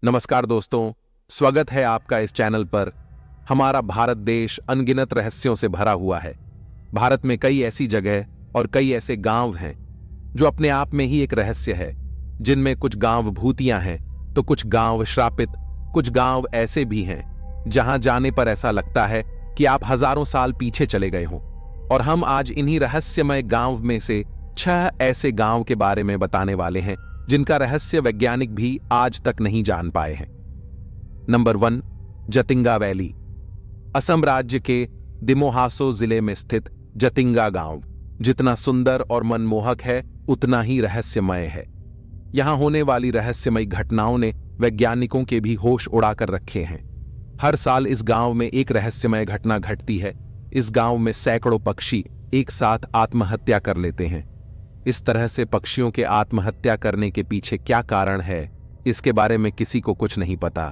नमस्कार दोस्तों, स्वागत है आपका इस चैनल पर। हमारा भारत देश अनगिनत रहस्यों से भरा हुआ है। भारत में कई ऐसी जगह और कई ऐसे गांव हैं जो अपने आप में ही एक रहस्य है, जिनमें कुछ गांव भूतियां हैं तो कुछ गांव श्रापित, कुछ गांव ऐसे भी हैं जहां जाने पर ऐसा लगता है कि आप हजारों साल पीछे चले गए हों। और हम आज इन्हीं रहस्यमय गांव में से 6 ऐसे गांव के बारे में बताने वाले हैं जिनका रहस्य वैज्ञानिक भी आज तक नहीं जान पाए हैं। Number 1, Jatinga valley. असम राज्य के दिमोहासो जिले में स्थित जतिंगा गांव जितना सुंदर और मनमोहक है, उतना ही रहस्यमय है। यहां होने वाली रहस्यमयी घटनाओं ने वैज्ञानिकों के भी होश उड़ाकर रखे हैं। हर साल इस गांव में एक रहस्यमय घटना घटती है। इस गांव में सैकड़ों पक्षी एक साथ आत्महत्या कर लेते हैं। इस तरह से पक्षियों के आत्महत्या करने के पीछे क्या कारण है, इसके बारे में किसी को कुछ नहीं पता।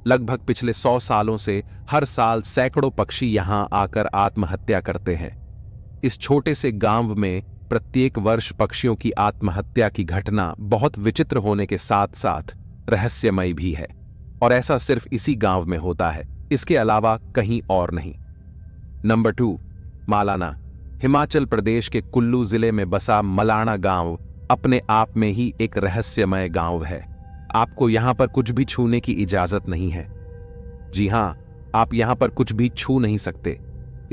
लगभग पिछले 100 सालों से हर साल सैकड़ों पक्षी यहां आकर आत्महत्या करते हैं। इस छोटे से गांव में प्रत्येक वर्ष पक्षियों की आत्महत्या की घटना बहुत विचित्र होने के साथ साथ रहस्यमयी भी है। और ऐसा सिर्फ इसी गांव में होता है, इसके अलावा कहीं और नहीं। नंबर 2, मालाना। हिमाचल प्रदेश के कुल्लू जिले में बसा मलाना गांव अपने आप में ही एक रहस्यमय गांव है। आपको यहां पर कुछ भी छूने की इजाजत नहीं है। जी हां, आप यहां पर कुछ भी छू नहीं सकते।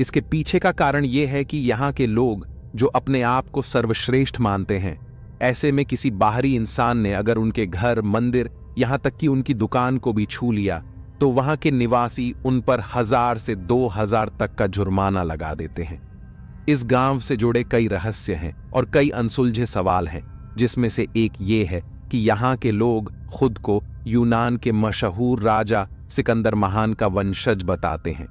इसके पीछे का कारण यह है कि यहां के लोग जो अपने आप को सर्वश्रेष्ठ मानते हैं, ऐसे में किसी बाहरी इंसान ने अगर उनके घर, मंदिर, यहां तक कि उनकी दुकान को भी छू लिया तो वहां के निवासी उन पर 1000 से 2000 तक का जुर्माना लगा देते हैं। इस गांव से जुड़े कई रहस्य हैं और कई अनसुलझे सवाल हैं, जिसमें से एक ये है कि यहाँ के लोग खुद को यूनान के मशहूर राजा सिकंदर महान का वंशज बताते हैं।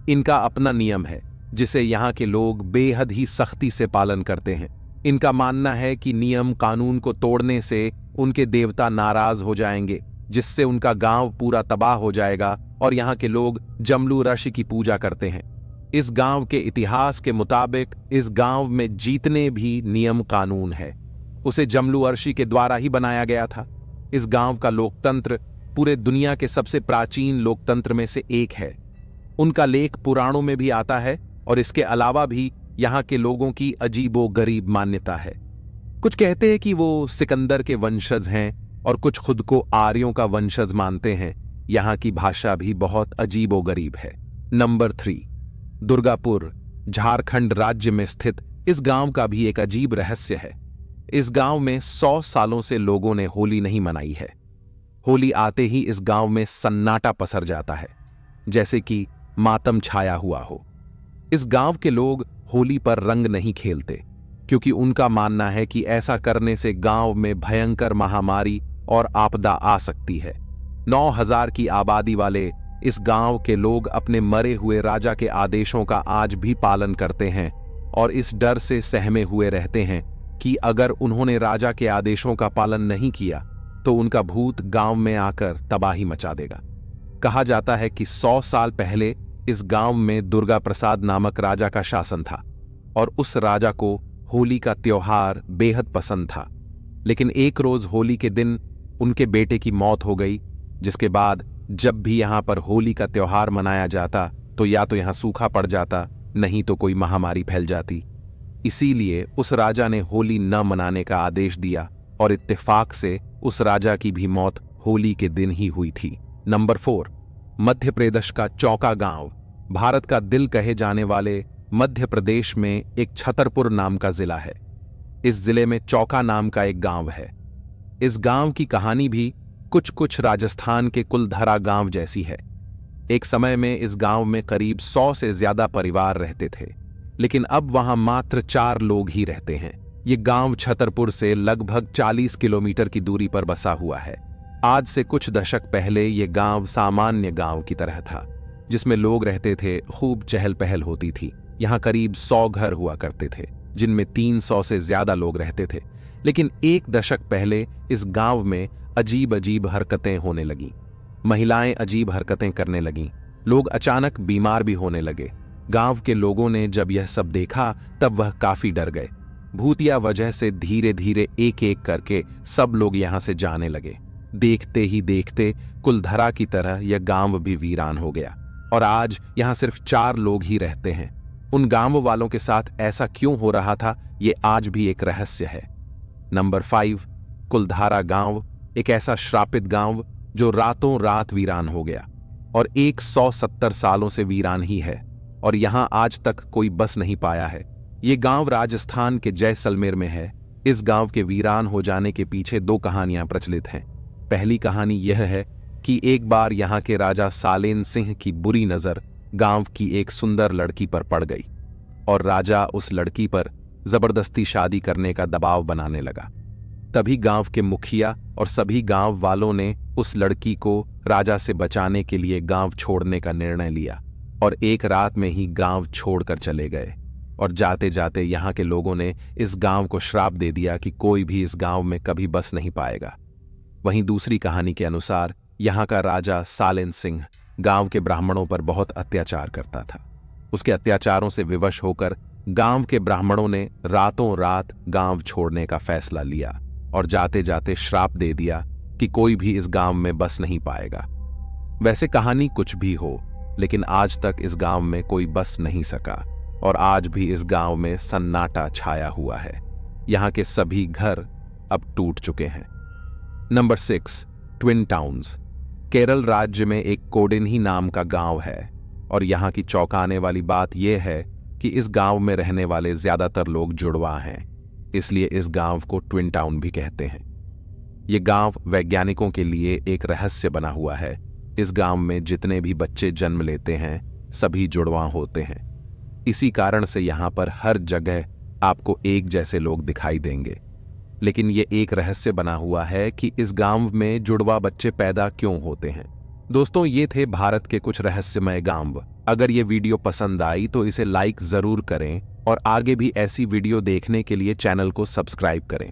इनका अपना नियम है जिसे यहाँ के लोग बेहद ही सख्ती से पालन करते हैं। इनका मानना है कि नियम कानून को तोड़ने से उनके देवता नाराज हो जाएंगे, जिससे उनका गांव पूरा तबाह हो जाएगा। और यहाँ के लोग जमलू ऋषि की पूजा करते हैं। इस गांव के इतिहास के मुताबिक इस गांव में जितने भी नियम कानून है उसे जमलू ऋषि के द्वारा ही बनाया गया था। इस गांव का लोकतंत्र पूरे दुनिया के सबसे प्राचीन लोकतंत्र में से एक है। उनका लेख पुराणों में भी आता है और इसके अलावा भी यहाँ के लोगों की अजीबोगरीब मान्यता है। कुछ कहते हैं कि वो सिकंदर के वंशज हैं और कुछ खुद को आर्यों का वंशज मानते हैं। यहाँ की भाषा भी बहुत अजीबोगरीब है। नंबर 3, दुर्गापुर। झारखंड राज्य में स्थित इस गांव का भी एक अजीब रहस्य है। इस गांव में 100 सालों से लोगों ने होली नहीं मनाई है। होली आते ही इस गांव में सन्नाटा पसर जाता है, जैसे कि मातम छाया हुआ हो। इस गांव के लोग होली पर रंग नहीं खेलते, क्योंकि उनका मानना है कि ऐसा करने से गांव में भयंकर महामारी और आपदा आ सकती है। 9000 की आबादी वाले इस गांव के लोग अपने मरे हुए राजा के आदेशों का आज भी पालन करते हैं और इस डर से सहमे हुए रहते हैं कि अगर उन्होंने राजा के आदेशों का पालन नहीं किया तो उनका भूत गांव में आकर तबाही मचा देगा। कहा जाता है कि 100 साल पहले इस गांव में दुर्गा प्रसाद नामक राजा का शासन था और उस राजा को होली का त्योहार बेहद पसंद था। लेकिन एक रोज होली के दिन उनके बेटे की मौत हो गई, जिसके बाद जब भी यहां पर होली का त्योहार मनाया जाता तो या तो यहां सूखा पड़ जाता, नहीं तो कोई महामारी फैल जाती। इसीलिए उस राजा ने होली न मनाने का आदेश दिया और इत्तेफाक से उस राजा की भी मौत होली के दिन ही हुई थी। नंबर 4, मध्य प्रदेश का चौका गांव। भारत का दिल कहे जाने वाले मध्य प्रदेश में एक छतरपुर नाम का जिला है। इस जिले में चौका नाम का एक गांव है। इस गांव की कहानी भी कुछ राजस्थान के कुलधरा गांव जैसी है। एक समय में इस गांव में करीब 100 से ज्यादा परिवार रहते थे, लेकिन अब वहां मात्र 4 लोग ही रहते हैं। ये गांव छतरपुर से लगभग 40 किलोमीटर की दूरी पर बसा हुआ है। आज से कुछ दशक पहले ये गांव सामान्य गांव की तरह था, जिसमें लोग रहते थे, खूब चहल पहल होती थी। यहाँ करीब 100 घर हुआ करते थे, जिनमें 300 से ज्यादा लोग रहते थे। लेकिन एक दशक पहले इस गांव में अजीब अजीब हरकतें होने लगीं। महिलाएं अजीब हरकतें करने लगीं। लोग अचानक बीमार भी होने लगे। गांव के लोगों ने जब यह सब देखा तब वह काफी डर गए। भूतिया वजह से धीरे धीरे एक एक करके सब लोग यहां से जाने लगे। देखते ही देखते कुलधरा की तरह यह गांव भी वीरान हो गया और आज यहां सिर्फ 4 लोग ही रहते हैं। उन गांव वालों के साथ ऐसा क्यों हो रहा था, ये आज भी एक रहस्य है। नंबर 5, कुलधारा गांव, एक ऐसा श्रापित गांव जो रातों रात वीरान हो गया और 170 सालों से वीरान ही है और यहां आज तक कोई बस नहीं पाया है। ये गांव राजस्थान के जैसलमेर में है। इस गांव के वीरान हो जाने के पीछे 2 कहानियां प्रचलित हैं। पहली कहानी यह है कि एक बार यहां के राजा सालेन सिंह की बुरी नजर गांव की एक सुंदर लड़की पर पड़ गई और राजा उस लड़की पर जबरदस्ती शादी करने का दबाव बनाने लगा। तभी गांव के मुखिया और सभी गांव वालों ने उस लड़की को राजा से बचाने के लिए गांव छोड़ने का निर्णय लिया और एक रात में ही गांव छोड़कर चले गए और जाते जाते यहां के लोगों ने इस गांव को श्राप दे दिया कि कोई भी इस गांव में कभी बस नहीं पाएगा। वहीं दूसरी कहानी के अनुसार यहां का राजा सालेन सिंह गांव के ब्राह्मणों पर बहुत अत्याचार करता था। उसके अत्याचारों से विवश होकर गांव के ब्राह्मणों ने रातों रात गांव छोड़ने का फैसला लिया और जाते जाते श्राप दे दिया कि कोई भी इस गांव में बस नहीं पाएगा। वैसे कहानी कुछ भी हो, लेकिन आज तक इस गांव में कोई बस नहीं सका और आज भी इस गांव में सन्नाटा छाया हुआ है। यहां के सभी घर अब टूट चुके हैं। Number 6, twin towns. केरल राज्य में एक कोडिन्ही नाम का गांव है और यहां की चौंकाने वाली बात यह है कि इस गांव में रहने वाले ज्यादातर लोग जुड़वा हैं, इसलिए इस गांव को ट्विन टाउन भी कहते हैं। यह गांव वैज्ञानिकों के लिए एक रहस्य बना हुआ है। इस गांव में जितने भी बच्चे जन्म लेते हैं सभी जुड़वा होते हैं। इसी कारण से यहां पर हर जगह आपको एक जैसे लोग दिखाई देंगे। लेकिन यह एक रहस्य बना हुआ है कि इस गांव में जुड़वा बच्चे पैदा क्यों होते हैं। दोस्तों, ये थे भारत के कुछ रहस्यमय गांव। अगर ये वीडियो पसंद आई तो इसे लाइक जरूर करें और आगे भी ऐसी वीडियो देखने के लिए चैनल को सब्सक्राइब करें।